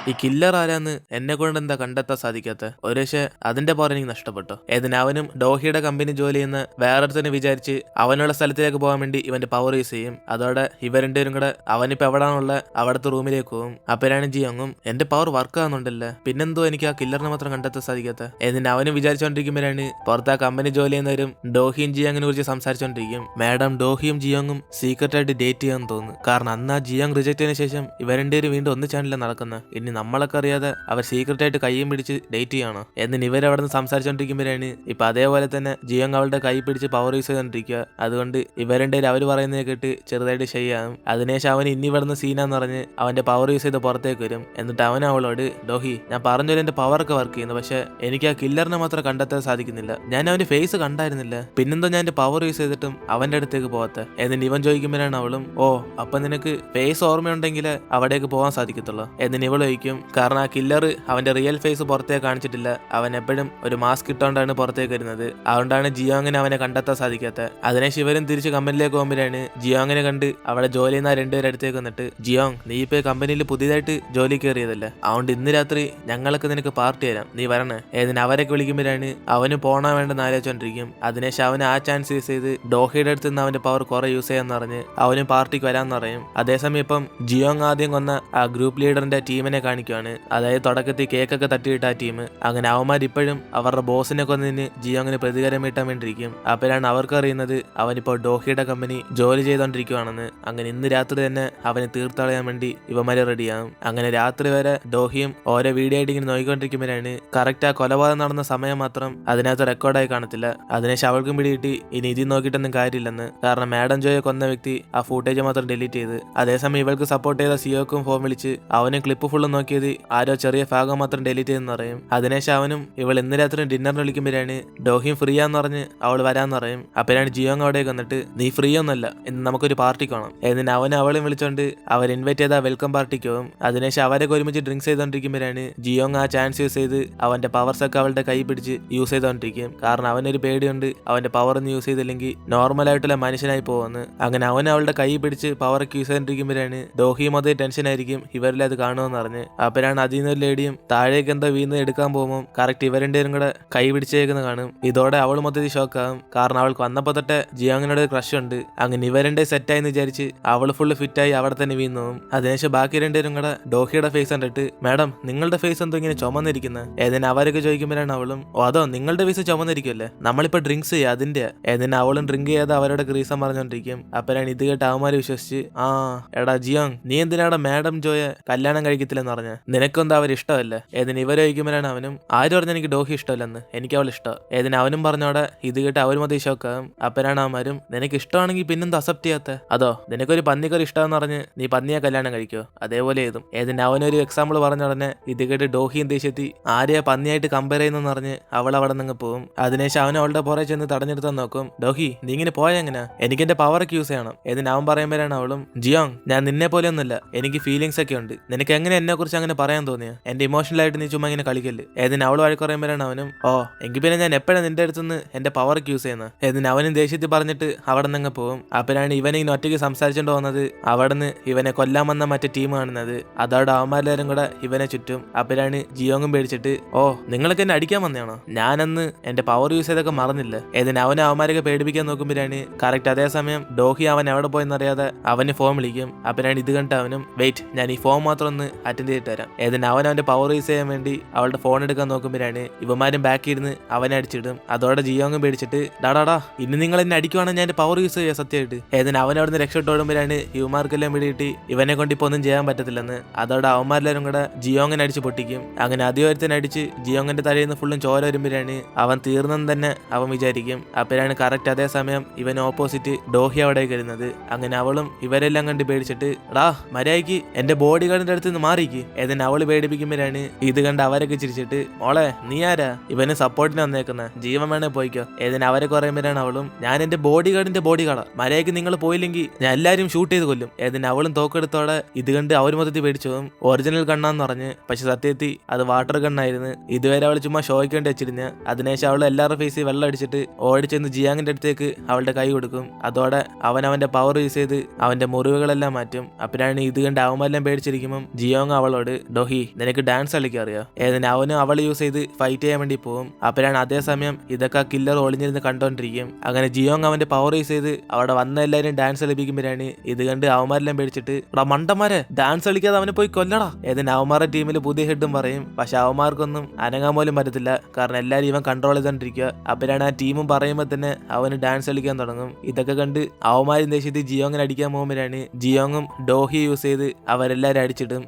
ഈ കില്ലർ ആരാന്ന് എന്നെ കൊണ്ട് എന്താ കണ്ടെത്താൻ സാധിക്കാത്ത? ഒരുപക്ഷെ അതിന്റെ പവർ എനിക്ക് നഷ്ടപ്പെട്ടോ? അവനും ഡോഹിയുടെ കമ്പനി ജോലി ചെയ്യുന്ന വേറൊരുത്തനെ വിചാരിച്ച് അവനുള്ള സ്ഥലത്തിലേക്ക് പോകാൻ വേണ്ടി ഇവന്റെ പവർ യൂസ് ചെയ്യും. അതോടെ ഇവർ രണ്ടുപേരും കൂടെ അവനിപ്പോ എവിടാണുള്ള അവിടുത്തെ റൂമിലേക്ക് പോകും. അപ്പോഴാണ് ജിയോങ്ങും എന്റെ പവർ വർക്ക് ആകുന്നുണ്ടല്ലേ, പിന്നെന്തോ എനിക്ക് ആ കില്ലറിനെ മാത്രം കണ്ടെത്താൻ സാധിക്കാത്ത? അവനും വിചാരിച്ചോണ്ടിരിക്കുമ്പോഴാണ് പുറത്ത് ആ കമ്പനി ജോലി ചെയ്യുന്നവരും ഡോഹിയും ജിയോങ്ങിനെ കുറിച്ച് സംസാരിച്ചോണ്ടിരിക്കും. മാഡം ഡോഹിയും ജിയോങ്ങും സീക്രട്ട് ആയിട്ട് ഡേറ്റ് ചെയ്യാന്ന് തോന്നുന്നു. കാരണം അന്ന് ആ ജിയോങ് റിജക്ട് ചെയ്തതിനു ശേഷം ഇവരെന്തേരും വീണ്ടും ഒന്നിച്ചാണല്ലോ നടക്കുന്നത്. ഇനി നമ്മളൊക്കെ അറിയാതെ അവർ സീക്രട്ട് ആയിട്ട് കൈയും പിടിച്ച് ഡേറ്റ് ചെയ്യണോ എന്ന് ഇവരവിടെ നിന്ന് സംസാരിച്ചോണ്ടിരിക്കുമ്പോഴാണ് ഇപ്പൊ അതേപോലെ തന്നെ ജിയോങ് അവളുടെ കൈ പിടിച്ച് പവർ യൂസ് ചെയ്തോണ്ടിരിക്കുക. അതുകൊണ്ട് ഇവരെന്തേരും അവര് പറയുന്നത് കേട്ട് ചെറുതായിട്ട് ചെയ്യാം. അതിനുശേഷം അവൻ ഇനി ഇവിടുന്ന് സീനാന്ന് പറഞ്ഞ് അവന്റെ പവർ യൂസ് ചെയ്ത് പുറത്തേക്ക് വരും. എന്നിട്ട് അവൻ അവളോട് ഡോഹി ഞാൻ പറഞ്ഞൊരു എന്റെ പവറൊക്കെ വർക്ക് ചെയ്യുന്നു, പക്ഷെ എനിക്ക് ആ കില്ലറിനെ മാത്രം കണ്ടെത്താൻ സാധിക്കുന്നില്ല. ഞാൻ അവന്റെ ഫേസ് കണ്ടായിരുന്നില്ല, പിന്നെന്തോ ഞാൻ എന്റെ പവർ യൂസ് ചെയ്തിട്ടും അവന്റെ അടുത്തേക്ക് പോകാത്ത? എന്നിട്ട് ഇവൻ ചോദിക്കുമ്പോഴാണ് അവളും അപ്പൊ നിനക്ക് ഫേസ് ഓർമ്മയുണ്ടെങ്കിൽ അവിടേക്ക് പോകാൻ സാധിക്കത്തുള്ളൂ എന്നിട്ട് ഇവൾ ചോദിക്കും. കാരണം ആ കില്ലർ അവന്റെ റിയൽ ഫേസ് പുറത്തേക്ക് കാണിച്ചിട്ടില്ല, അവൻ എപ്പോഴും ഒരു മാസ്ക് ഇട്ടോണ്ടാണ് പുറത്തേക്ക് വരുന്നത്. അതുകൊണ്ടാണ് ജിയോങ്ങിനെ അവനെ കണ്ടെത്താൻ സാധിക്കാത്ത. അതിനെ ശിവരും തിരിച്ച് കമ്പനിയിലേക്ക് പോകുമ്പോഴാണ് ജിയോങ്ങിനെ കണ്ട് അവിടെ ജോലി ചെയ്യുന്ന രണ്ടുപേരുടെ അടുത്തേക്ക് വന്നിട്ട് ജിയോങ് നീ ഇപ്പൊ കമ്പനിയിൽ പുതിയതായിട്ട് ജോലി കയറിയതല്ലേ, അതുകൊണ്ട് ഇന്ന് രാത്രി ഞങ്ങളൊക്കെ നിനക്ക് പാർട്ടി തരാം, നീ വരണേ. അവരൊക്കെ വിളിക്കുമ്പോഴാണ് അവന് പോണാൻ വേണ്ടെന്ന് ആലോചിച്ചോണ്ടിരിക്കും. അതിനുശേഷം അവന് ആ ചാൻസ് യൂസ് ചെയ്ത് ഡോഹയുടെ അടുത്ത് നിന്ന് അവന്റെ പവർ കുറെ യൂസ് ചെയ്യാന്ന് പറഞ്ഞ് അവനും പാർട്ടിക്ക് വരാന്ന് പറയും. അതേസമയം ഇപ്പം ജിയോങ് ആദ്യം കൊന്ന ആ ഗ്രൂപ്പ് ലീഡറിന്റെ ടീമിനെ കാണിക്കുവാണ്. അതായത് തുടക്കത്തിൽ കേക്കൊക്കെ തട്ടിയിട്ട ആ ടീം. അങ്ങനെ അവന്മാർ ഇപ്പോഴും അവരുടെ ബോസിനെ കൊന്നതിന് ജിയോങ്ങിന് പ്രതികാരം വീട്ടാൻ വേണ്ടിയിരിക്കും. അപ്പോഴാണ് അവർക്ക് അറിയുന്നത് അവനിപ്പോ ഡോഹിയുടെ കമ്പനി ജോലി ചെയ്തോണ്ടിരിക്കുവാണെന്ന്. അങ്ങനെ ഇന്ന് രാത്രി തന്നെ അവന് തീർത്തളയാൻ വേണ്ടി ഇവന്മാരെ റെഡിയാകും. അങ്ങനെ രാത്രി വരെ ഡോഹിയും ഓരോ വീഡിയോ ആയിട്ട് ഇങ്ങനെ നോക്കിക്കൊണ്ടിരിക്കുമ്പോഴാണ് കറക്റ്റ് ആ കൊലപാതകം നടന്ന സമയം മാത്രം അതിനകത്ത് റെക്കോർഡായി കാണത്തില്ല. അതിനുശേഷം അവൾക്കും പിടികിട്ടി ഇനി ഇതിൽ നോക്കിയിട്ടൊന്നും കാര്യമില്ലെന്ന്. കാരണം മാഡം ജോയെ കൊന്ന വ്യക്തി ആ ഫൂട്ടേജ് മാത്രം ഡിലീറ്റ് ചെയ്ത്. അതേസമയം ഇവൾക്ക് സപ്പോർട്ട് ചെയ്ത സിയോക്കും ഫോം വിളിച്ച് അവനും ക്ലിപ്പ് ഫുള്ള് നോക്കിയത് ആരോ ചെറിയ ഭാഗം മാത്രം ഡിലീറ്റ് ചെയ്തെന്ന് പറയും. അതിനുശേഷം അവനും ഇവൾ ഇന്ന് രാത്രി ഡിന്നറിന് വിളിക്കുമ്പോഴാണ് ഡോഹിയും ഫ്രീ ആന്ന് പറഞ്ഞ് അവൾ വരാന്ന് പറയും. അപ്പോഴാണ് ജിയോങ് അവിടേക്ക് വന്നിട്ട് നീ ഫ്രീ ഒന്നല്ല, ഇന്ന് നമുക്കൊരു പാർട്ടിക്ക് വേണം എന്നിട്ട് അവനും അവളും വിളിച്ചോണ്ട് അവർ ഇൻവൈറ്റ് ചെയ്ത വെൽക്കം പാർട്ടിക്ക് പോകും. അതിനുശേഷം അവരൊക്കെ ഒരുമിച്ച് ഡ്രിങ്ക്സ് ചെയ്തോണ്ടിരിക്കുമ്പോഴാണ് ജിയോങ് ആ ചാൻസ് യൂസ് ചെയ്ത് അവന്റെ പവർസ് ഒക്കെ അവളുടെ കൈ പിടിച്ച് യൂസ് ചെയ്തോണ്ടിരിക്കും. കാരണം അവനൊരു പേടിയുണ്ട് അവന്റെ പവർ ഒന്നും യൂസ് ചെയ്തില്ലെങ്കിൽ നോർമൽ ആയിട്ടുള്ള മനുഷ്യനായി പോകുമെന്ന്. അങ്ങനെ അവൻ അവളുടെ കൈ പിടിച്ച് പവറൊക്കെ യൂസ് ചെയ്തിരിക്കുമ്പോഴാണ് ഡോഹിയും അതേ ടെൻഷനായിരിക്കും ഇവരിൽ അത് കാണുമെന്ന് പറഞ്ഞ്. അപ്പോഴാണ് അതിൽ നിന്നൊരു ലേഡിയും താഴേക്ക് എന്താ വീണ് എടുക്കാൻ പോകുമ്പോൾ കറക്റ്റ് ഇവരെന്തേരും കൂടെ കൈ പിടിച്ചേക്കുന്ന കാണും. ഇതോടെ അവൾ മൊത്തത്തിൽ ഷോക്കാവും. കാരണം അവൾക്ക് വന്നപ്പോ തൊട്ട് ജിയോങ്ങിനോട് ക്രഷ് ഉണ്ട്. അങ്ങനെ ഇവരെന്റെ സെറ്റായെന്ന് വിചാരിച്ച് അവൾ ഫുള്ള് ഫിറ്റായി അവിടെ തന്നെ വീണു. അതിനുശേഷം ബാക്കി രണ്ടുപേരും കൂടെ ഡോഹിയുടെ ഫേസ് കണ്ടിട്ട് മാഡം നിങ്ങളുടെ ഫേസ് എന്തോ ഇങ്ങനെ ചുമന്നിരിക്കുന്നത് ഏതിന് അവരൊക്കെ ചോദിക്കുമ്പോഴാണ് അവളും അതോ നിങ്ങളുടെ ഫേസ് ചുമന്നിരിക്കുമല്ലേ, നമ്മളിപ്പോ ഡ്രിങ്ക്സ് ചെയ്യുക അതിന്റെ. ഏതിന് അവളും ഡ്രിങ്ക് ചെയ്യാതെ അവരുടെ റീസൺ പറഞ്ഞോണ്ടിരിക്കും. അപ്പോഴാണ് ഇത് കേട്ട് അവന്മാര് വിശ്വസിച്ച് എടാ ജിയോങ് നീ എന്തിനാടാ മാഡം ജോയെ കല്യാണം കഴിക്കത്തില്ലെന്ന് പറഞ്ഞ, നിനക്കെന്താ അവർ ഇഷ്ടമല്ലേ? ഏതിന് ഇവരെ ചോദിക്കുമ്പോഴാണ് അവനും ആര് പറഞ്ഞ എനിക്ക് ഡോഹി ഇഷ്ടമല്ലെന്ന്, എനിക്ക് അവൾ ഇഷ്ടം. ഏതിന് അവനും പറഞ്ഞോടെ ഇത് കേട്ട് അവരും മതി ഷോക്കാകും. അപ്പോഴാണ് അവന്മാരും നിനക്ക് ഇഷ്ടമാണെങ്കിൽ പിന്നെന്താ അക്സെപ്റ്റ് ചെയ്യാത്ത, അതോ നിനക്കൊരു പന്നിക്കറി ഇഷ്ടമെന്ന് പറഞ്ഞ് നീ പന്നിയെ കല്യാണം കഴിക്കോ അതേപോലെ ഏതും. ഏതിന് അവനൊരു എക്സാമ്പിൾ പറഞ്ഞ ഉടനെ ഇത് കേട്ട് ഡോഹിയും ദേഷ്യത്തി ആരെയാ പന്നിയായിട്ട് കമ്പയർ ചെയ്യുന്നെന്ന് പറഞ്ഞ് അവൾ അവിടെ നിന്ന് പോകും. അതിനുശേഷം അവൻ അവളുടെ പുറകെ ചെന്ന് തടഞ്ഞെടുത്താൻ നോക്കും. ഡോഹി നീ ഇങ്ങനെ പോയെങ്ങനാ, എനിക്ക് എന്റെ പവറൊക്കെ യൂസ് ചെയ്യണം. ഏതിന് അവൻ പറയുമ്പോഴാണ് അവളും ജിയോങ് ഞാൻ നിന്നെ പോലെ ഒന്നുമില്ല, എനിക്ക് ഫീലിങ്സ് ഒക്കെ ഉണ്ട്, നിനക്ക് എങ്ങനെ എന്നെ കുറിച്ച് അങ്ങനെ പറയാൻ തോന്നിയ, എന്റെ ഇമോഷണൽ ആയിട്ട് നീ ചുമ്മാ ഇങ്ങനെ കളിക്കല്. ഏതിന് അവൾ വഴക്ക് പറയുമ്പോഴാണ് അവനും എങ്കിൽ പിന്നെ ഞാൻ എപ്പോഴാണ് നിന്റെ അടുത്തുനിന്ന് എന്റെ പവറൊക്കെ യൂസ് ചെയ്യുന്നത്. ഏതിന് അവനും ദേഷ്യത്തിൽ പറഞ്ഞിട്ട് അവിടെ നിന്ന് പോകും. അപ്പോഴാണ് ഇവനെ ഇങ്ങനെ ഒറ്റയ്ക്ക് സംസാരിച്ചോണ്ട് പോകുന്നത്. അവിടുന്ന് ഇവനെ കൊല്ലാൻ വന്ന മറ്റേ ടീം കാണുന്നത്. അതോടെ അവന്മാരെല്ലാരും കൂടെ ഇവനെ ചുറ്റും. അപ്പോഴാണ് ജിയോങ്ങും പേടിച്ചിട്ട് നിങ്ങളൊക്കെ എന്നെ അടിക്കാൻ വന്നതാണോ, ഞാനന്ന് എന്റെ പവർ യൂസ് ചെയ്തൊക്കെ മറന്നില്ല. ഏതിന് അവനെ അവന്മാരൊക്കെ പേടിപ്പിക്കാൻ നോക്കുമ്പോഴാണ് കറക്റ്റ് അതേസമയം ഡോഹി അവൻ എവിടെ പോയെന്നറിയാതെ അവന് ഫോം വിളിക്കും. അപ്പോഴാണ് ഇത് കണ്ടിട്ട് അവനും വെയിറ്റ് ഞാൻ ഈ ഫോം മാത്രം ഒന്ന് അറ്റൻഡ് ചെയ്തിട്ട് തരാം. ഏതിന് അവൻ അവന്റെ പവർ യൂസ് ചെയ്യാൻ വേണ്ടി അവളുടെ ഫോൺ എടുക്കാൻ നോക്കുമ്പോഴാണ് ഇവന്മാരും ബാക്കി ഇരുന്ന് അവനെ അടിച്ചിടും. അതോടെ ജിയോങ്ങും പേടിച്ചിട്ട് ഡാടാ ഇന്ന് നിങ്ങൾ എന്നെ അടിക്കുവാണെങ്കിൽ ഞാൻ എന്റെ പവർ യൂസ് ചെയ്യാം സത്യമായിട്ട്. ഏതിന് അവൻ അവിടെ നിന്ന് രക്ഷപ്പെട്ടോടുമ്പോഴാണ് ഇവന്മാർക്കെല്ലാം പിടിയിട്ട് ഇവനെ കൊണ്ട് ഇപ്പൊ ഒന്നും ചെയ്യാൻ പറ്റത്തില്ലെന്ന്. അതോടെ അവന്മാരെല്ലാരും കൂടെ ജിയോങ്ങിനെ അടിച്ച് പൊട്ടിക്കും. അങ്ങനെ അധികാരത്തിന് അടിച്ച് ജിയോങ്ങിന്റെ തലയിൽ നിന്ന് ഫുള്ളും ചോര വരുമ്പോഴാണ് അവൻ തീർന്നെന്ന് തന്നെ അവൻ വിചാരിക്കും. അപ്പോഴാണ് കറക്റ്റ് അതേസമയം ഇവൻ ഓപ്പോസിറ്റ് ഡോഹി അവിടേക്ക് വരുന്നത്. അങ്ങനെ അവളും ഇവരെല്ലാം കണ്ട് പേടിച്ചിട്ട് മര്യാദയ്ക്ക് എന്റെ ബോഡി ഗാർഡിന്റെ അടുത്ത് നിന്ന് മാറിക്ക്. ഏതിന് അവള് പേടിപ്പിക്കുമ്പോഴാണ് ഇത് കണ്ട് അവരൊക്കെ ചിരിച്ചിട്ട് മോളെ നീ ആരാ ഇവന് സപ്പോർട്ടിന് വന്നേക്കുന്ന, ജീവൻ വേണേ പോയിക്കോ. ഏതിന് അവരെ പറയുമ്പോഴാണ് അവളും ഞാൻ എന്റെ ബോഡി ഗാർഡിന്റെ ബോഡി ഗാർഡാ, മര്യാദയ്ക്ക് നിങ്ങൾ പോയില്ലെങ്കിൽ ഞാൻ എല്ലാരും ഷൂട്ട് ചെയ്ത് കൊല്ലും. ഏതിന് അവളും തോക്കെടുത്തോടെ ഇത് കണ്ട് അവർ മൊത്തത്തിൽ പേടിച്ചു പോകും. ഒറിജിനൽ ഗണ്ണാന്ന് പറഞ്ഞ്, പക്ഷെ സത്യത്തിൽ അത് വാട്ടർ ഗണ്ണായിരുന്നു. ഇതുവരെ അവൾ ചുമ്മാ ഷോയ്ക്ക് വേണ്ടി വെച്ചിരുന്ന. അതിനുശേഷം അവൾ എല്ലാവരുടെ ഫേസിൽ വെള്ളം അടിച്ചിട്ട് ഓടിച്ചെന്ന് ജിയാങ്ങിന്റെ അടുത്തേക്ക് അവളുടെ കൈ കൊടുക്കും. അതോടെ അവന്റെ പവർ യൂസ് ചെയ്ത് അവന്റെ മുറിവുകളെല്ലാം മാറ്റും. അപ്പോഴാണ് ഇത് കണ്ട് അവന്മാരെല്ലാം പേടിച്ചിരിക്കുമ്പം ജിയോങ് അവളോട് അവളോട് ഡോഹി നിനക്ക് ഡാൻസ് കളിക്കാൻ അറിയോ? ഏതിന് അവനും അവൾ യൂസ് ചെയ്ത് ഫൈറ്റ് ചെയ്യാൻ വേണ്ടി പോകും. അപ്പോഴാണ് അതേസമയം ഇതൊക്കെ കില്ലർ ഒളിഞ്ഞിരുന്ന് കണ്ടോണ്ടിരിക്കും. അങ്ങനെ ജിയോങ് അവന്റെ പവർ യൂസ് ചെയ്ത് അവിടെ വന്ന എല്ലാവരും ഡാൻസ് കളിപ്പിക്കുമ്പോഴാണ് ഇത് കണ്ട് അവന്മാരെല്ലാം പേടിച്ചിട്ട് മണ്ടന്മാരെ ഡാൻസ് കളിക്കാതെ അവനെ പോയി കൊല്ലടാ ഏതിന് അവന്മാരുടെ ടീമിൽ പുതിയ ഹെഡും പറയും. പക്ഷെ അവന്മാർക്കൊന്നും അനങ്ങാൻ പോലും പറ്റത്തില്ല, കാരണം എല്ലാവരും ഇവൻ കൺട്രോൾ ചെയ്തോണ്ടിരിക്കുക. അപ്പോഴാണ് ആ ടീമും പറയുമ്പോൾ തന്നെ അവന് ഡാൻസ് കളിക്കാൻ തുടങ്ങും. ഇതൊക്കെ കണ്ട് അവന്മാരും ദേശത്ത് ജിയോങ്ങിനെ അടിക്കാൻ പോകുമ്പോഴാണ് ജിയോങ്ങും ഡോഹി യൂസ് ചെയ്ത് അവരെല്ലാവരും അടിച്ചിടും.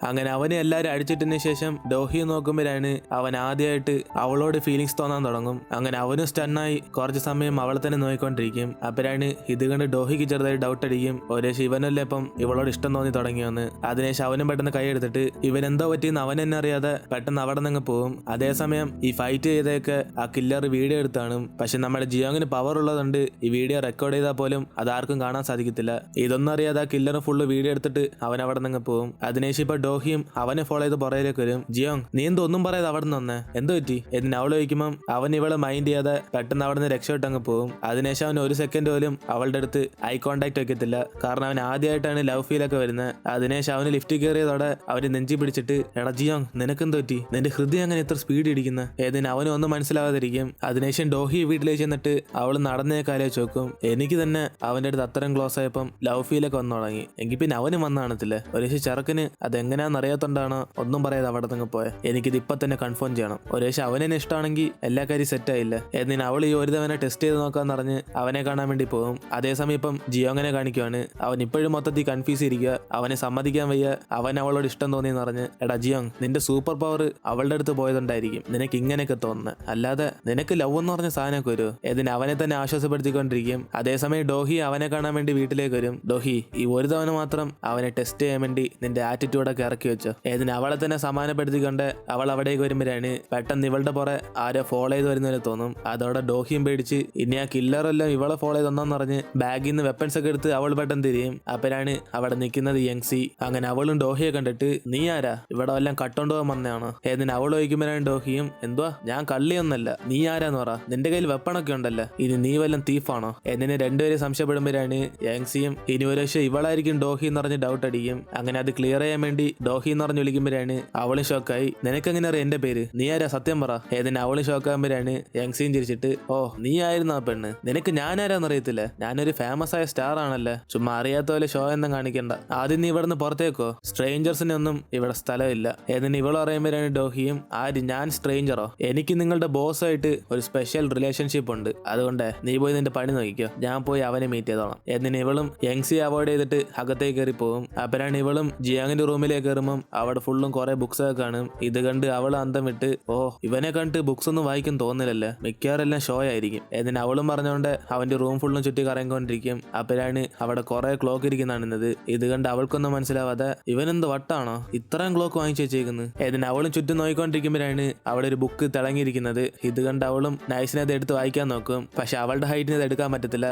അങ്ങനെ അവനെ എല്ലാവരും അടിച്ചിട്ടതിന് ശേഷം ഡോഹി നോക്കുമ്പോഴാണ് അവൻ ആദ്യമായിട്ട് അവളോട് ഫീലിങ്സ് തോന്നാൻ തുടങ്ങും. അങ്ങനെ അവനും സ്റ്റണ്ണായി കുറച്ച് സമയം അവളെ തന്നെ നോക്കിക്കൊണ്ടിരിക്കും. അപ്പോഴാണ് ഇത് കണ്ട് ഡോഹിക്ക് ചെറുതായി ഡൗട്ട് അടിക്കും. ഒരേ ഇവനല്ലേ ഇപ്പം ഇവളോട് ഇഷ്ടം തോന്നി തുടങ്ങിയെന്ന്. അതിനുശേഷം അവനും പെട്ടെന്ന് കൈയെടുത്തിട്ട് ഇവൻ എന്തോ പറ്റിയെന്ന് അവൻ തന്നെ അറിയാതെ പെട്ടെന്ന് അവിടെ നിന്ന് പോകും. അതേസമയം ഈ ഫൈറ്റ് ചെയ്തൊക്കെ ആ കില്ലർ വീഡിയോ എടുത്താണ്. പക്ഷെ നമ്മുടെ ജിയോങ്ങിന് പവർ ഉള്ളതുകൊണ്ട് ഈ വീഡിയോ റെക്കോർഡ് ചെയ്താൽ പോലും അതാർക്കും കാണാൻ സാധിക്കത്തില്ല. ഇതൊന്നും അറിയാതെ ആ കില്ലർ ഫുള്ള് വീഡിയോ എടുത്തിട്ട് അവൻ അവിടെ നിന്ന് പോകും. അതിനുശേഷം ഇപ്പൊ ഡോഹിയും അവനെ ഫോളോ ചെയ്ത് പുറയിലേക്ക് വരും. ജിയോങ് നീ എന്തൊന്നും പറയാതെ അവിടെ നിന്ന് വന്നേ, എന്ത് പറ്റി എന്ന് അവള് ചോദിക്കുമ്പോൾ അവൻ ഇവളെ മൈൻഡ് ചെയ്യാതെ പെട്ടെന്ന് അവിടെ നിന്ന് രക്ഷപ്പെട്ട് അങ്ങ് പോകും. അതിനുശേഷം അവൻ ഒരു സെക്കൻഡ് പോലും അവളുടെ അടുത്ത് ഐ കോണ്ടാക്ട് വെക്കത്തില്ല, കാരണം അവൻ ആദ്യമായിട്ടാണ് ലവ് ഫീലൊക്കെ വരുന്നത്. അതിനുശേഷം അവന് ലിഫ്റ്റ് കയറിയതോടെ അവന് നെഞ്ചി പിടിച്ചിട്ട് എടാ ജിയോങ് നിനക്കെന്ത് പറ്റി, നിന്റെ ഹൃദയം അങ്ങനെ എത്ര സ്പീഡ് ഇടിക്കുന്നത് ഏതിന് അവനും ഒന്നും മനസ്സിലാവാതിരിക്കും. അതിനുശേഷം ഡോഹി വീട്ടിലേക്ക് ചെന്നിട്ട് അവൾ നടന്നേ കാലേച്ച് നോക്കും. എനിക്ക് തന്നെ അവന്റെ അടുത്ത് അത്രയും ക്ലോസ് ആയപ്പം ലവ് ഫീലൊക്കെ വന്നു തുടങ്ങി. എങ്കിൽ പിന്നെ അവനും വന്നു കാണത്തില്ല. ഒരു ചെറുക്കന് അതെങ്ങനെയാണെന്ന് അറിയാത്തോണ്ടാണ് ഒന്നും പറയാതെ അവിടെ നിന്ന് പോയെ. എനിക്കിത് ഇപ്പൊ തന്നെ കൺഫേം ചെയ്യണം. ഒരു അവനെ ഇഷ്ടമാണെങ്കിൽ എല്ലാ കാര്യം സെറ്റ് ആയില്ല എന്നിന് അവൾ ഈ ഒരു തവണ ടെസ്റ്റ് ചെയ്ത് നോക്കാന്ന് പറഞ്ഞ് അവനെ കാണാൻ വേണ്ടി പോകും. അതേസമയം ഇപ്പം ജിയോങ്ങിനെ കാണിക്കുവാണ്. അവൻ ഇപ്പോഴും മൊത്തത്തിൽ കൺഫ്യൂസ് ഇരിക്കുക. അവനെ സമ്മതിക്കാൻ വയ്യ. അവൻ അവളോട് ഇഷ്ടം തോന്നിയെന്ന് പറഞ്ഞ് എടാ ജിയോങ് നിന്റെ സൂപ്പർ പവർ അവളുടെ അടുത്ത് പോയതുകൊണ്ടായിരിക്കും നിനക്ക് ഇങ്ങനെയൊക്കെ തോന്നുന്നത്, അല്ലാതെ നിനക്ക് ലവ് എന്ന് പറഞ്ഞ സാധനമൊക്കെ വരുമോ ഏതിന് അവനെ തന്നെ ആശ്വാസപ്പെടുത്തിക്കൊണ്ടിരിക്കും. അതേസമയം ഡോഹി അവനെ കാണാൻ വേണ്ടി വീട്ടിലേക്ക് വരും. ഡോഹി ഈ ഒരു തവണ മാത്രം അവനെ ടെസ്റ്റ് ചെയ്യാൻ വേണ്ടി നിന്റെ ആറ്റിറ്റ്യൂഡൊക്കെ ഇറക്കി വെച്ചോ ഏതിന് അവളെ തന്നെ സമാനപ്പെടുത്തിക്കൊണ്ട് അവൾ അവിടേക്ക് വരുമ്പോഴാണ് പെട്ടെന്ന് ഇവളുടെ പുറകെ ആരോ ഫോളോ ചെയ്ത് വരുന്നതിന് തോന്നും. അതോടെ ഡോഹിയും പേടിച്ച് ഇനി ആ കില്ലറെല്ലാം ഇവളെ ഫോളോ ചെയ്തൊന്നാന്ന് പറഞ്ഞ് ബാഗിൽ നിന്ന് വെപ്പൺസ് ഒക്കെ എടുത്ത് അവൾ പെട്ടെന്ന് തിരിയും. അപ്പോഴാണ് അവിടെ നിൽക്കുന്നത് യങ്സി. അങ്ങനെ അവളും ഡോഹിയെ കണ്ടിട്ട് നീ ആരാ ഇവിടെ വല്ലതും കട്ടോണ്ട് പോകാൻ വന്നതാണോ ഏതിന് അവൾ ചോദിക്കുമ്പോഴാണ് ഡോഹിയും എന്തുവാ ഞാൻ കള്ളിയൊന്നല്ല, നീ ആരാന്ന് പറ, നിന്റെ കയ്യിൽ വെപ്പണൊക്കെ ഉണ്ടല്ലോ, ഇനി നീ വല്ലതും തീഫാണോ എന്നിനെ രണ്ടുപേരും സംശയപ്പെടുമ്പോഴാണ് യങ്സിയും ഇനി ഒരു ഇവളായിരിക്കും ഡോഹി എന്ന് പറഞ്ഞ് ഡൗട്ട് അടിക്കും. അങ്ങനെ അത് ക്ലിയർ ചെയ്യാൻ വേണ്ടി ഡോഹി എന്ന് പറഞ്ഞ് വിളിക്കുമ്പോഴാണ് അവള് ഷോക്കായി. നിനക്കെങ്ങനെ അറിയാം എന്റെ പേര്, നീ ആരാ സത്യം പറ ഏതിന് അവള് ഷോക്കാകുമ്പോഴാണ് യങ്സിയും ചിരിച്ചിട്ട് ഓ നീ ആയിരുന്നു ആ പെണ്ണ്, നിനക്ക് ഞാനാരാന്ന് അറിയത്തില്ല, ഞാനൊരു ഫേമസ് ആയ സ്റ്റാർ ആണല്ലേ, ചുമ്മാ അറിയാത്ത പോലെ ഷോ ഒന്നും കാണിക്കണ്ട, ആദ്യം നീ ഇവിടുന്ന് പുറത്തേക്കോ, സ്ട്രേഞ്ചേഴ്സിനെ ഒന്നും ഇവിടെ സ്ഥലമില്ല ഏതിന് ഇവള് പറയുമ്പോഴാണ് ഡോഹിയും ആര് ഞാൻ സ്ട്രേഞ്ചറോ, എനിക്ക് നിങ്ങളുടെ ബോസായിട്ട് ഒരു സ്പെഷ്യൽ റിലേഷൻഷിപ്പ് ഉണ്ട്, അതുകൊണ്ട് നീ പോയി നിന്റെ പണി നോക്കിക്കോ, ഞാൻ പോയി അവനെ മീറ്റ് ചെയ്തോളാം എന്നിന് ഇവളും യങ്സിയെ അവോയ്ഡ് ചെയ്തിട്ട് അകത്തേക്ക് കയറി പോകും. അപ്പോഴാണ് ഇവളും ജിയാങ്ങിന്റെ റൂമിലേക്ക് കയറുമ്പോൾ അവിടെ ഫുള്ളും കുറെ ബുക്സ് ഒക്കെ കാണും. ഇത് കണ്ട് അവൾ അന്തം വിട്ട് ഓ ഇവനെ കണ്ടിട്ട് ബുക്സ് ഒന്നും വായിക്കും തോന്നില്ലല്ലേ, മിക്കവാറെല്ലാം ഷോ ആയിരിക്കും എന്നിന് അവളും പറഞ്ഞുകൊണ്ട് അവന്റെ റൂം ഫുള്ളും ചുറ്റി കറങ്ങിക്കൊണ്ടിരിക്കും. അപ്പോഴാണ് അവിടെ കുറെ ക്ലോക്ക് ഇരിക്കുന്നതാണെന്നത്. ഇത് കണ്ട് അവൾക്കൊന്നും മനസ്സിലാവാതെ ഇവനെന്ത് വട്ടാണോ ഇത്രയും ക്ലോക്ക് വാങ്ങിച്ചു വെച്ചേക്കുന്നത് എന്നിന് അവളും ചുറ്റും നോക്കിക്കൊണ്ടിരിക്കുമ്പോഴാണ് അവിടെ ഒരു ബുക്ക് തിളങ്ങിയിരിക്കുന്നത്. ഇത് കണ്ട് അവളും നൈസിനെ അത് എടുത്ത് വായിക്കാൻ നോക്കും. പക്ഷെ അവളുടെ ഹൈറ്റിന് അത് എടുക്കാൻ പറ്റത്തില്ല.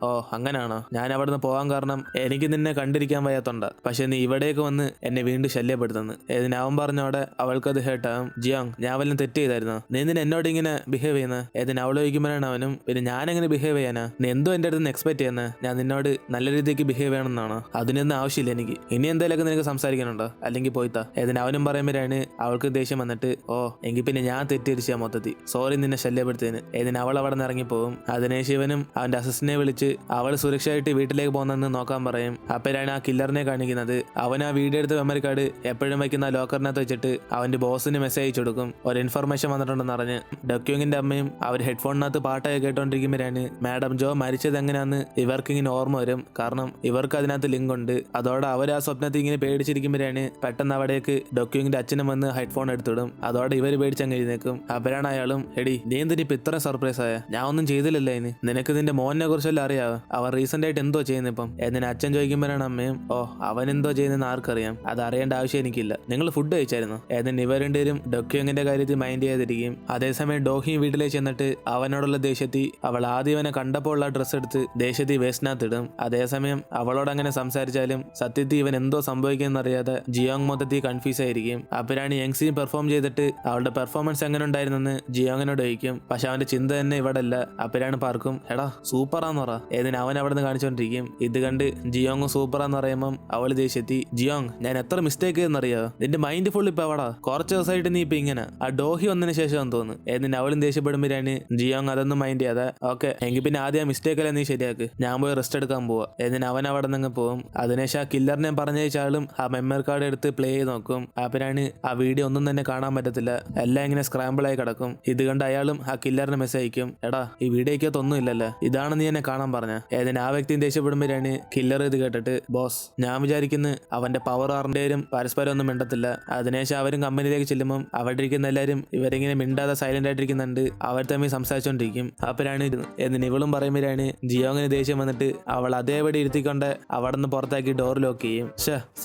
ഓ അങ്ങനാണോ, ഞാൻ അവിടെ നിന്ന് പോകാൻ കാരണം എനിക്ക് നിന്നെ കണ്ടിരിക്കാൻ വയ്യാത്തോണ്ട, പക്ഷെ നീ ഇവിടേക്ക് വന്ന് എന്നെ വീണ്ടും ശല്യപ്പെടുത്തുന്നു ഏതിന് അവൻ പറഞ്ഞോടെ അവൾക്കത് ഹേട്ടാവും. ജിയോങ് ഞാൻ വല്ലതും തെറ്റ് ചെയ്തായിരുന്നോ, നീ എന്തിനാ എന്നോട് ഇങ്ങനെ ബിഹേവ് ചെയ്യുന്നത് ഏതിന് അവൾ ചോദിക്കുമ്പോഴാണ് അവനും പിന്നെ ഞാൻ എങ്ങനെ ബിഹേവ് ചെയ്യാനാ, നീ എന്തോ എന്റെ അടുത്ത് എക്സ്പെക്ട് ചെയ്യുന്നത്, ഞാൻ നിന്നോട് നല്ല രീതിക്ക് ബിഹേവ് ചെയ്യണമെന്നാണോ, അതിനൊന്നും ആവശ്യമില്ല എനിക്ക്, ഇനി എന്തായാലും നിനക്ക് സംസാരിക്കാനുണ്ടോ അല്ലെങ്കിൽ പോയിത്താ ഏതിന് അവനും പറയുമ്പോഴാണ് അവൾക്ക് ദേഷ്യം വന്നിട്ട് ഓ എങ്കിൽ പിന്നെ ഞാൻ തെറ്റിദ്ധരിച്ചാ മൊത്തത്തിൽ സോറി നിന്നെ ശല്യപ്പെടുത്തിയതിന് ഏതിന് അവൾ അവിടെ നിന്ന് ഇറങ്ങിപ്പോകും. അതിന് ശിവനും അവന്റെ അസിസ്റ്റന്റിനെ വിളിച്ച് അവൾ സുരക്ഷയായിട്ട് വീട്ടിലേക്ക് പോകുന്നെന്ന് നോക്കാൻ പറയും. അപ്പോഴാണ് ആ കില്ലറിനെ കാണിക്കുന്നത്. അവൻ ആ വീഡിയോ എടുത്ത മെമ്മറി കാർഡ് എപ്പോഴും വയ്ക്കുന്ന ലോക്കറിനകത്ത് വെച്ചിട്ട് അവന്റെ ബോസിന് മെസ്സേജ് അയച്ചു കൊടുക്കും. ഒരു ഇൻഫർമേഷൻ വന്നിട്ടുണ്ടെന്ന് പറഞ്ഞ് ഡക്യൂങ്ങിന്റെ അമ്മയും അവർ ഹെഡ്ഫോണിനകത്ത് പാട്ടൊക്കെ കേട്ടോണ്ടിരിക്കുമ്പോഴാണ് മാഡം ജോ മരിച്ചത് എങ്ങനെയാന്ന് ഇവർക്ക് ഇങ്ങനെ ഓർമ്മ വരും, കാരണം ഇവർക്ക് അതിനകത്ത് ലിങ്ക് ഉണ്ട്. അതോടെ അവർ ആ സ്വപ്നത്തിൽ ഇങ്ങനെ പേടിച്ചിരിക്കുമ്പോഴാണ് പെട്ടെന്ന് അവിടേക്ക് ഡക്യൂങ്ങിന്റെ അച്ഛനും വന്ന് ഹെഡ്ഫോൺ എടുത്തിടും. അതോടെ ഇവർ പേടിച്ചങ്ങ് എഴുന്നേക്കും. അപ്പോഴാണ് അയാളും എടി നീ എന്തിനിപ്പോ ഇത്ര സർപ്രൈസ് ആയ, ഞാൻ ഒന്നും ചെയ്തില്ലല്ലേ ഇനി, നിനക്ക് നിന്റെ മോനെ കുറിച്ചെല്ലാം അറിയാവോ, അവർ റീസെന്റ് ആയിട്ട് എന്തോ ചെയ്യുന്നത് ഇപ്പം എന്നിന് അച്ഛൻ ചോദിക്കുമ്പോഴാണ് അമ്മയും ഓ അവൻ എന്തോ ചെയ്യുന്നതെന്ന് ആർക്കറിയാം, അത് അറിയേണ്ട ആവശ്യം എനിക്കില്ല. നിങ്ങൾ ഫുഡ് കഴിച്ചായിരുന്നു? ഏതെങ്കിലും ഇവർ രണ്ടുപേരും ഡോക്യുങ്ങിന്റെ കാര്യത്തിൽ മൈൻഡ് ചെയ്യാതിരിക്കും. അതേസമയം ഡോഹിയും വീട്ടിലേക്ക് ചെന്നിട്ട് അവനോടുള്ള ദേഷ്യത്തിൽ അവൾ ആദ്യം അവനെ കണ്ടപ്പോൾ ഉള്ള ഡ്രസ്സ് എടുത്ത് ദേഷ്യത്തിൽ വേസ്റ്റിനകത്തിടും. അതേസമയം അവളോട് അങ്ങനെ സംസാരിച്ചാലും സത്യത്തിൽ ഇവൻ എന്തോ സംഭവിക്കുന്നറിയാതെ ജിയോങ് മൊത്തത്തിൽ കൺഫ്യൂസ് ആയിരിക്കും. അപ്പോഴാണ് യങ്സി പെർഫോം ചെയ്തിട്ട് അവളുടെ പെർഫോമൻസ് എങ്ങനെ ഉണ്ടായിരുന്നെന്ന് ജിയോങ്ങിനോട് ചോദിക്കും. പക്ഷെ അവന്റെ ചിന്ത തന്നെ ഇവിടെ അല്ല. അപ്പോഴാണ് പാർക്കും എടാ സൂപ്പറാന്ന് പറ. ഏതിന് അവൻ അവിടെ നിന്ന് കാണിച്ചോണ്ടിരിക്കും. ഇത് കണ്ട് ജിയോങ് സൂപ്പറാന്ന് പറയുമ്പം അവള് ദേഷ്യത്തി ജിയോങ് ഞാൻ എത്ര മിസ്റ്റേക്ക് എന്നറിയോ? നിന്റെ മൈൻഡ് ഫുൾ ഇപ്പൊ അവിടെ കുറച്ച് ദിവസമായിട്ട് നീ ഇപ്പൊ ഇങ്ങനെ ആ ഡോഹി വന്നതിന് ശേഷം തോന്നുന്നു. ഏതിന് അവളും ദേഷ്യപ്പെടുമ്പോഴാണ് ജിയോങ് അതൊന്നും മൈൻഡ് ചെയ്യാതെ ഓക്കെ എങ്കിൽ പിന്നെ ആദ്യം മിസ്റ്റേക്ക് അല്ല നീ ശരിയാക്ക്, ഞാൻ പോയി റെസ്റ്റ് എടുക്കാൻ പോവാ. ഏതിന് അവൻ അവിടെ നിന്ന് പോകും. അതിനുശേഷം ആ കില്ലറിനെ പറഞ്ഞാലും ആ മെമ്മറി കാർഡ് എടുത്ത് പ്ലേ ചെയ്ത് നോക്കും. അപ്പോഴാണ് ആ വീഡിയോ ഒന്നും തന്നെ കാണാൻ പറ്റത്തില്ല, എല്ലാം ഇങ്ങനെ സ്ക്രാമ്പിൾ ആയി കിടക്കും. ഇത് കണ്ട് അയാളും ആ കില്ലറിന് മെസ്സേജ് അയക്കും എടാ ഈ വീഡിയോക്കകത്തൊന്നും ഇല്ലല്ലോ, ഇതാണ് നീ എന്നെ കാണാൻ പറഞ്ഞ. ഏതിന് ആ വ്യക്തി ദേഷ്യപ്പെടുമ്പോഴാണ് കില്ലർ ഇത് കേട്ടിട്ട് ബോസ് ഞാൻ വിചാരിക്കുന്നു അവന്റെ പവർ ആറിന്റെയും പരസ്പരം ഒന്നും മിണ്ടത്തില്ല. അതിനുശേഷം അവരും കമ്പനിയിലേക്ക് ചെല്ലുമ്പോൾ അവിടെ ഇരിക്കുന്ന എല്ലാവരും ഇവരിങ്ങനെ മിണ്ടാതെ സൈലന്റ് ആയിട്ടിരിക്കുന്നുണ്ട്. അവർ തമ്മിൽ സംസാരിച്ചോണ്ടിരിക്കും. അപ്പോഴാണ് ഏതിന് ഇവളും പറയുമ്പോഴാണ് ജിയോങ്ങിന് ദേഷ്യം വന്നിട്ട് അവൾ അതേപടി ഇരുത്തിക്കൊണ്ട് അവിടെ നിന്ന് പുറത്താക്കി ഡോർ ലോക്ക് ചെയ്യും.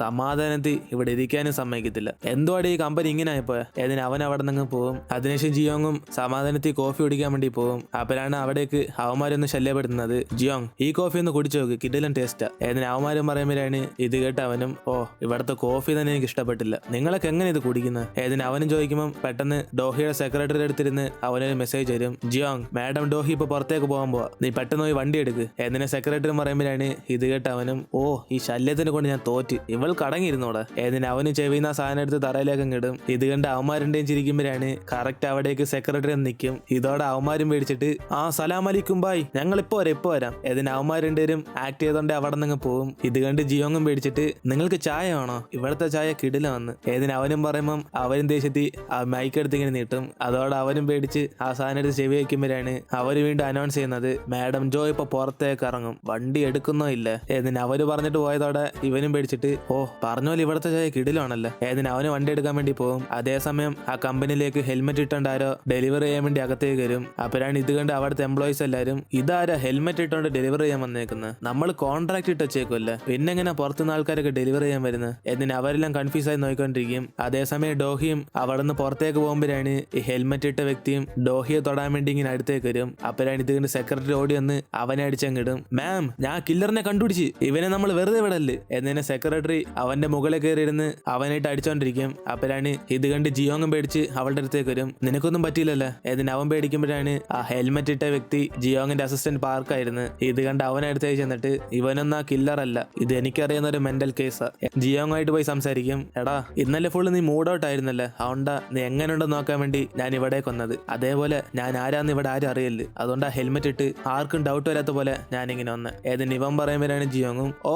സമാധാനത്തിൽ ഇവിടെ ഇരിക്കാനും സമ്മതിക്കത്തില്ല. എന്തുവാടി ഈ കമ്പനി ഇങ്ങനെ ആയിപ്പോ. ഏതിന് അവൻ അവിടെ നിന്ന് പോകും. അതിനുശേഷം ജിയോങ്ങും സമാധാനത്തിൽ കോഫി കുടിക്കാൻ വേണ്ടി പോകും. അപ്പോഴാണ് അവിടേക്ക് അവന്മാരൊന്ന് ശല്യപ്പെടുത്തുന്നത്. ജിയോങ് ഈ കോഫി ഒന്ന് കുടിച്ചു നോക്ക്, കിടിലൻ ടേസ്റ്റാ. ഏതിന് അവന്മാരും പറയുമ്പോഴാണ് ഇത് കേട്ട് അവനും ഓ ഇവിടുത്തെ കോഫി തന്നെ എനിക്ക് ഇഷ്ടപ്പെട്ടില്ല, നിങ്ങളൊക്കെ എങ്ങനെ ഇത് കുടിക്കുന്നത്? ഏതിന് അവനും ചോദിക്കുമ്പോൾ പെട്ടെന്ന് ഡോഹിയുടെ സെക്രട്ടറി അടുത്തിരുന്ന് അവനൊരു മെസ്സേജ് വരും. ജിയോങ് മാഡം ഡോഹി ഇപ്പൊ പുറത്തേക്ക് പോകാൻ പോവാ, നീ പെട്ടെന്ന് പോയി വണ്ടി എടുക്ക്. ഏതിനെ സെക്രട്ടറി പറയുമ്പോഴാണ് ഇത് കേട്ട് അവനും ഓ ഈ ശല്യത്തിനെ കൊണ്ട് ഞാൻ തോറ്റ്, ഇവൾ കടങ്ങിയിരുന്നോടെ. ഏതിന് അവനും ചെവിന്ന സാധനം എടുത്ത് തറയിലേക്ക് ഇടും. ഇത് കണ്ട് അവന്മാരുടെയും ചിരിക്കുമ്പോഴാണ് കറക്റ്റ് അവിടേക്ക് സെക്രട്ടറി നിൽക്കും. ഇതോടെ അവന്മാരും പേടിച്ചിട്ട് ആ സലാം അലൈക്കും ബായ് ഞങ്ങൾ ഇപ്പൊ വരാം. ഏതിന് അവന്മാരുണ്ടേരും ആക്ട് ചെയ്തോണ്ട് അവിടെ നിന്ന് പോകും. ഇത് കണ്ട് ജിയോങ്ങും പേടിച്ചിട്ട് നിങ്ങൾക്ക് ചായ ആണോ? ഇവിടുത്തെ ചായ കിടില വന്ന്. ഏതിന് അവനും പറയുമ്പം അവരും ദേഷ്യത്തിൽ ആ മൈക്ക് എടുത്ത് ഇങ്ങനെ നീട്ടും. അതോടെ അവനും പേടിച്ച് ആ സാധനം എടുത്ത് ചെവി വയ്ക്കുമ്പോഴാണ് അവര് വീണ്ടും അനൗൺസ് ചെയ്യുന്നത് മാഡം ജോ ഇപ്പൊ പുറത്തേക്ക് ഇറങ്ങും, വണ്ടി എടുക്കുന്നോ ഇല്ല. ഏതിന് അവര് പറഞ്ഞിട്ട് പോയതോടെ ഇവനും പേടിച്ചിട്ട് ഓ പറഞ്ഞ പോലെ ഇവിടുത്തെ ചായ കിടിലാണല്ലോ. ഏതിന് അവന് വണ്ടി എടുക്കാൻ വേണ്ടി പോകും. അതേസമയം ആ കമ്പനിയിലേക്ക് ഹെൽമെറ്റ് ഇട്ടോണ്ട് ആരോ ഡെലിവറി ചെയ്യാൻ വേണ്ടി അകത്തേക്ക് വരും. അപ്പോഴാണ് ഇത് കണ്ട് അവിടുത്തെ എംപ്ലോയീസ് എല്ലാവരും ഇതാരാ ഹെൽമെറ്റ് ഇട്ടോണ്ട് ഡെലിവറി ചെയ്യാൻ വന്നേക്കുന്നത്, നമ്മൾ കോൺട്രാക്ട് ഇട്ട് വെച്ചേക്കുമല്ലേ, പിന്നെ എങ്ങനെ പുറത്തുനിന്ന് ആൾക്കാരൊക്കെ ഡെലിവറി ചെയ്യാൻ വരുന്നത്? എന്നിട്ട് അവരെല്ലാം കൺഫ്യൂസ് ആയി നോക്കിക്കൊണ്ടിരിക്കും. അതേസമയം ഡോഹിയും അവിടെ നിന്ന് പുറത്തേക്ക് പോകുമ്പോഴാണ് ഈ ഹെൽമെറ്റ് ഇട്ട വ്യക്തിയും ഡോഹിയെ തൊടാൻ വേണ്ടി ഇങ്ങനെ അടുത്തേക്ക് വരും. അപ്പോഴാണ് ഇത് കണ്ട് സെക്രട്ടറി ഓടി വന്ന് അവനെ അടിച്ചങ്ങിടും. മാം ഞാൻ കില്ലറിനെ കണ്ടുപിടിച്ച്, ഇവനെ നമ്മൾ വെറുതെ വിടല്ലേ. എന്നതിനെ സെക്രട്ടറി അവന്റെ മുകളിൽ കയറിയിരുന്ന് അവനായിട്ട് അടിച്ചോണ്ടിരിക്കും. അപ്പോഴാണ് ഇത് കണ്ട് ജിയോങ്ങും പേടിച്ച് അവളുടെ അടുത്തേക്ക് വരും. നിനക്കൊന്നും പറ്റിയില്ലല്ലോ. ഏതിന് അവൻ പേടിക്കുമ്പോഴാണ് ആ ഹെൽമെറ്റ് ഇട്ട വ്യക്തി ജിയോങ്ങിന്റെ അസിസ്റ്റന്റ് പാർക്കായിരുന്നു. ഇത് കണ്ട് അവനെ അടുത്തേക്ക് ചെന്നിട്ട് ഇവനൊന്നും ആ കില്ലർ അല്ല, ഇത് എനിക്കറിയുന്ന ഒരു മെന്റൽ കേസാ. ജിയോങ്ങായിട്ട് പോയി സംസാരിക്കും. എടാ ഇന്നലെ ഫുള്ള് നീ മൂഡ് ഔട്ട് ആയിരുന്നല്ലേ, അതുകൊണ്ടാ നീ എങ്ങനെയുണ്ടെന്ന് നോക്കാൻ വേണ്ടി ഞാൻ ഇവിടെ കൊന്നത്. അതേപോലെ ഞാൻ ആരാന്ന് ഇവിടെ ആരും അറിയില്ല, അതുകൊണ്ട് ആ ഹെൽമെറ്റ് ഇട്ട് ആർക്കും ഡൗട്ട് വരാത്ത പോലെ ഞാനിങ്ങനെ വന്ന്. ഏതിന് ഇവൻ പറയുമ്പോഴാണ് ജിയോങ്ങും ഓ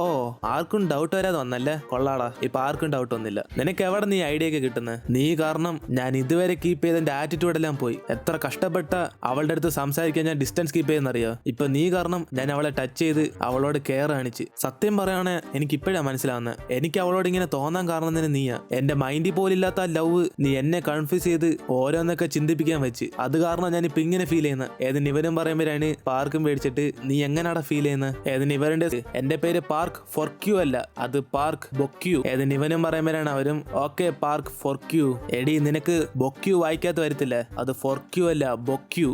ആർക്കും ഡൗട്ട് വരാതെ വന്നല്ലേ, കൊള്ളാടാ ഇപ്പൊ ആർക്കും ഡൗട്ട് ഒന്നില്ല. നിനക്ക് എവിടെ നീ ഐഡിയ ഒക്കെ കിട്ടുന്നത്? നീ കാരണം ഞാൻ ഇതുവരെ കീപ്പ് ചെയ്ത എന്റെ ആറ്റിറ്റ്യൂഡ് എല്ലാം പോയി. എത്ര കഷ്ടപ്പെട്ട അവളുടെ അടുത്ത് സംസാരിക്കാൻ ഞാൻ ഡിസ്റ്റൻസ് കീപ്പ് ചെയ്യുന്നറിയോ? ഇപ്പൊ നീ കാരണം ഞാൻ അവളെ ടച്ച് ചെയ്ത് അവളോട് കെയർ കാണിച്ച്. സത്യം പറയുകയാണെ എനിക്ക് ഇപ്പോഴാണ് മനസ്സിലാവുന്നത്, എനിക്ക് അവളോട് ഇങ്ങനെ തോന്നാൻ കാരണം തന്നെ നീയാ. എന്റെ മൈൻഡിൽ പോലില്ലാത്ത ആ ലവ് നീ എന്നെ കൺഫ്യൂസ് ചെയ്ത് ഓരോന്നൊക്കെ ചിന്തിപ്പിക്കാൻ വെച്ച്, അത് കാരണം ഞാൻ ഇപ്പൊ ഇങ്ങനെ ഫീൽ ചെയ്യുന്നത്. ഏതിന് ഇവരും പറയുമ്പോഴാണ് പാർക്കും പേടിച്ചിട്ട് നീ എങ്ങനെയാടാ ഫീൽ ചെയ്യുന്നത്? ഏതിന് ഇവരുടെ എന്റെ പേര് പാർക്ക് ഫോർക്യൂ അല്ല, അത് പാർക്ക് ബൊക്യൂ. ഏതിന് ഇവനും പറയുമ്പോഴാണ് അവരും ഓക്കെ പാർക്ക് ഫോർക്യൂ. എടി നിനക്ക് ബൊക്യൂ വായിക്കാത്ത വരത്തില്ല, അത് ഫോർക്യൂ അല്ല ബൊക്യൂ.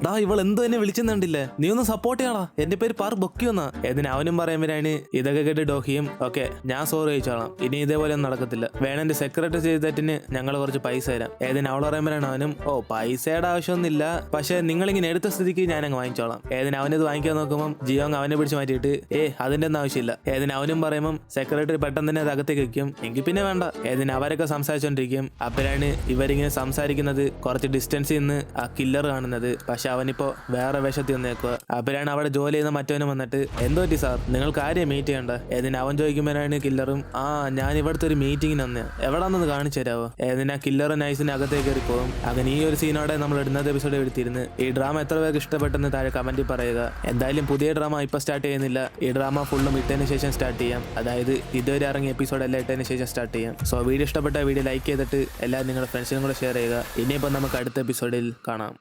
ഡാ ഇവൾ എന്തോ എന്നെ വിളിച്ചെന്നുണ്ടില്ലേ, നീ ഒന്ന് സപ്പോർട്ട് ചെയ്യണ, എന്റെ പേര് പാർക്ക് ബൊക്കിയൊന്നാ. ഏതിന് അവനും പറയുമ്പോഴാണ് ഇതൊക്കെ കേട്ട് ഡോഹിയും ഓക്കെ ഞാൻ സോറി ചോദിച്ചോളാം, ഇനി ഇതേപോലെ ഒന്നും നടക്കത്തില്ല, വേണം എന്റെ സെക്രട്ടറി ചെയ്തിട്ട് ഞങ്ങൾ കുറച്ച് പൈസ തരാം. ഏതിന് അവൾ പറയുമ്പോഴാണ് അവനും ഓ പൈസയുടെ ആവശ്യമൊന്നുമില്ല, പക്ഷെ നിങ്ങളിങ്ങനെ എടുത്ത സ്ഥിതിക്ക് ഞാൻ അങ്ങ് വാങ്ങിച്ചോളാം. ഏതിന് അവനത് വാങ്ങിക്കാൻ നോക്കുമ്പോൾ ജിയോങ് അവനെ പിടിച്ച് മാറ്റിയിട്ട് അതിന്റെ ഒന്നും ആവശ്യമില്ല. ഏതിന് അവനും പറയുമ്പോൾ സെക്രട്ടറി പെട്ടെന്ന് തന്നെ അത് അകത്തേക്ക് വെക്കും, എങ്കിൽ പിന്നെ വേണ്ട. ഏതിന് അവരൊക്കെ സംസാരിച്ചോണ്ടിരിക്കും. അപ്പോഴാണ് ഇവരിങ്ങനെ സംസാരിക്കുന്നത് കുറച്ച് ഡിസ്റ്റൻസിൽ നിന്ന് ആ കില്ലർ കാണുന്നത്. പക്ഷെ അവനിപ്പോ വേറെ വേഷത്തിൽ വന്നേക്കുക. അപ്പോഴാണ് അവിടെ ജോലി ചെയ്യുന്ന മറ്റവനും വന്നിട്ട് എന്തോ പറ്റി സാർ, നിങ്ങൾക്ക് ആരെയും മീറ്റ് ചെയ്യണ്ട? ഏതിന് അവൻ ചോദിക്കുമ്പോഴാണ് കില്ലറും ഞാൻ ഇവിടുത്തെ ഒരു മീറ്റിംഗിന് വന്നേ, എവിടാണെന്ന് കാണിച്ചു തരാവോ? ഏതിനാ കില്ലറും നൈസിന് അകത്തേക്ക് കയറി പോകും. അങ്ങനെ ഈ ഒരു സീനോടെ നമ്മൾ ഇടുന്നത് എപ്പിസോഡ് എടുത്തിരുന്നു. ഈ ഡ്രാമ എത്ര പേർക്ക് ഇഷ്ടപ്പെട്ടെന്ന് താഴെ കമന്റിൽ പറയുക. എന്തായാലും പുതിയ ഡ്രാമ ഇപ്പൊ സ്റ്റാർട്ട് ചെയ്യുന്നില്ല, ഈ ഡ്രാമ ഫുള്ളും ഇട്ടതിന് ശേഷം സ്റ്റാർട്ട് ചെയ്യാം. അതായത് ഇതുവരെ ഇറങ്ങിയ എപ്പിസോഡ് എല്ലാം ഇട്ടതിന് ശേഷം സ്റ്റാർട്ട് ചെയ്യാം. സോ വീഡിയോ ഇഷ്ടപ്പെട്ട വീഡിയോ ലൈക്ക് ചെയ്തിട്ട് എല്ലാവരും നിങ്ങളുടെ ഫ്രണ്ട്സിനും കൂടെ ഷെയർ ചെയ്യുക. ഇനിയിപ്പോൾ നമുക്ക് അടുത്ത എപ്പിസോഡിൽ കാണാം.